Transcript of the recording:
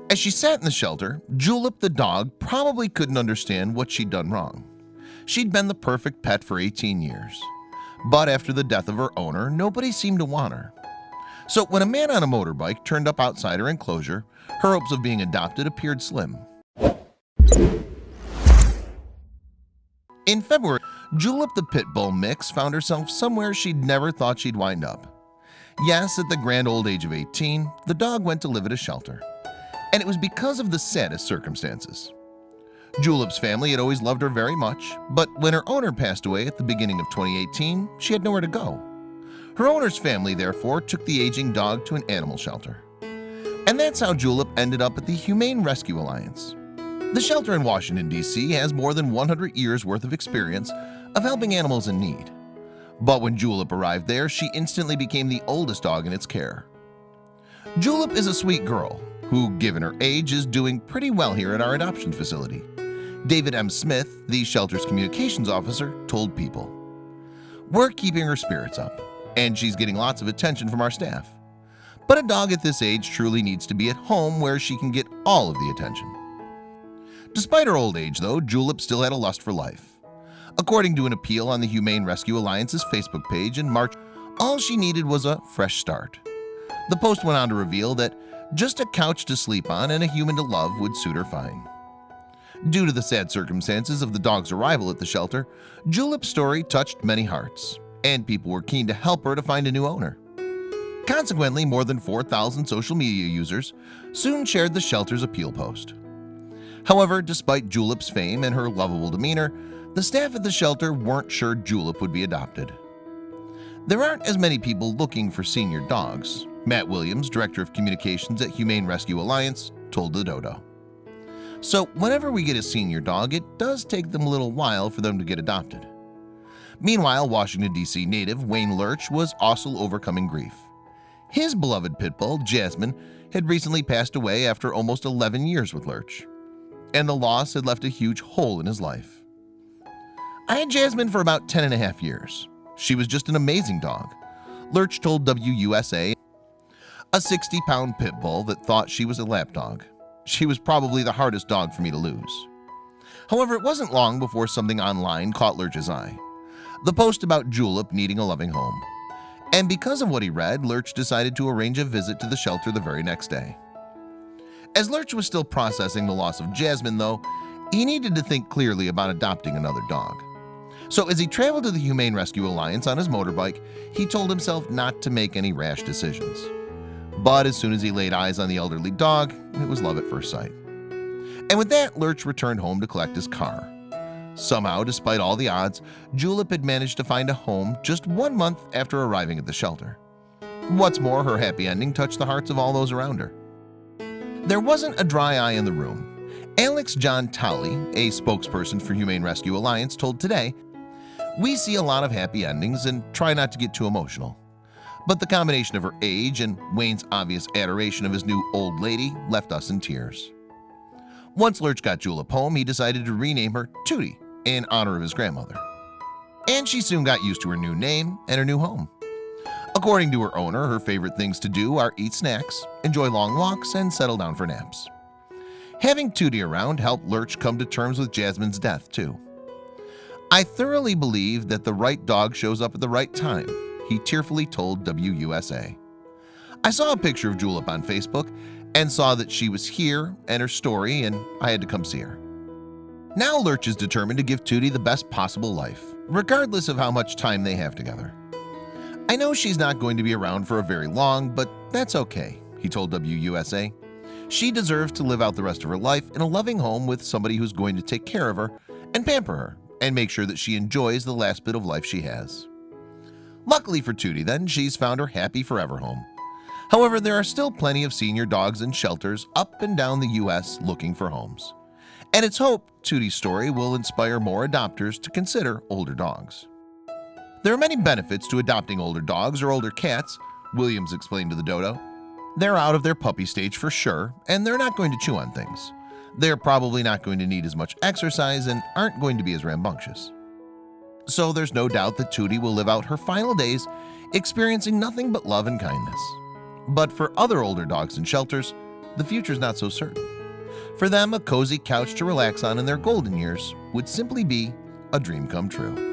As she sat in the shelter, Julep the dog probably couldn't understand what she'd done wrong. She'd been the perfect pet for 18 years. But after the death of her owner, nobody seemed to want her. So when a man on a motorbike turned up outside her enclosure, her hopes of being adopted appeared slim. In February, Julep the pit bull mix found herself somewhere she'd never thought she'd wind up. Yes, at the grand old age of 18, the dog went to live at a shelter. And it was because of the saddest circumstances. Julep's family had always loved her very much, but when her owner passed away at the beginning of 2018, she had nowhere to go. Her owner's family therefore took the aging dog to an animal shelter. And that's how Julep ended up at the Humane Rescue Alliance. The shelter in Washington, D.C. has more than 100 years worth of experience of helping animals in need. But when Julep arrived there, she instantly became the oldest dog in its care. Julep is a sweet girl who, given her age, is doing pretty well here at our adoption facility. David M. Smith, the shelter's communications officer, told People, "We're keeping her spirits up, and she's getting lots of attention from our staff. But a dog at this age truly needs to be at home where she can get all of the attention." Despite her old age, though, Julep still had a lust for life. According to an appeal on the Humane Rescue Alliance's Facebook page in March, all she needed was a fresh start. The post went on to reveal that just a couch to sleep on and a human to love would suit her fine. Due to the sad circumstances of the dog's arrival at the shelter, Julep's story touched many hearts, and people were keen to help her to find a new owner. Consequently, more than 4,000 social media users soon shared the shelter's appeal post. However, despite Julep's fame and her lovable demeanor, the staff at the shelter weren't sure Julep would be adopted. There aren't as many people looking for senior dogs, Matt Williams, Director of Communications at Humane Rescue Alliance, told the Dodo. So whenever we get a senior dog, it does take them a little while for them to get adopted. Meanwhile, Washington, D.C. native Wayne Lurch was also overcoming grief. His beloved pit bull, Jasmine, had recently passed away after almost 11 years with Lurch, and the loss had left a huge hole in his life. "I had Jasmine for about 10 and a half years. She was just an amazing dog," Lurch told WUSA. "A 60-pound pit bull that thought she was a lapdog. She was probably the hardest dog for me to lose." However, it wasn't long before something online caught Lurch's eye. The post about Julep needing a loving home. And because of what he read, Lurch decided to arrange a visit to the shelter the very next day. As Lurch was still processing the loss of Jasmine, though, he needed to think clearly about adopting another dog. So as he traveled to the Humane Rescue Alliance on his motorbike, he told himself not to make any rash decisions. But as soon as he laid eyes on the elderly dog, it was love at first sight. And with that, Lurch returned home to collect his car. Somehow, despite all the odds, Julep had managed to find a home just 1 month after arriving at the shelter. What's more, her happy ending touched the hearts of all those around her. There wasn't a dry eye in the room. Alex John Towley, a spokesperson for Humane Rescue Alliance, told Today, "We see a lot of happy endings and try not to get too emotional. But the combination of her age and Wayne's obvious adoration of his new old lady left us in tears." Once Lurch got Julep home, he decided to rename her Tootie in honor of his grandmother. And she soon got used to her new name and her new home. According to her owner, her favorite things to do are eat snacks, enjoy long walks, and settle down for naps. Having Tootie around helped Lurch come to terms with Jasmine's death, too. "I thoroughly believe that the right dog shows up at the right time," he tearfully told WUSA. "I saw a picture of Julep on Facebook and saw that she was here and her story, and I had to come see her." Now Lurch is determined to give Tootie the best possible life, regardless of how much time they have together. "I know she's not going to be around for a very long, but that's okay," he told WUSA. "She deserves to live out the rest of her life in a loving home with somebody who's going to take care of her and pamper her and make sure that she enjoys the last bit of life she has." Luckily for Tootie, then, she's found her happy forever home. However, there are still plenty of senior dogs in shelters up and down the U.S. looking for homes. And it's hoped Tootie's story will inspire more adopters to consider older dogs. "There are many benefits to adopting older dogs or older cats," Williams explained to the Dodo. "They're out of their puppy stage for sure, and they're not going to chew on things. They're probably not going to need as much exercise and aren't going to be as rambunctious. So there's no doubt that Tootie will live out her final days experiencing nothing but love and kindness. But for other older dogs in shelters, the future's not so certain. For them, a cozy couch to relax on in their golden years would simply be a dream come true.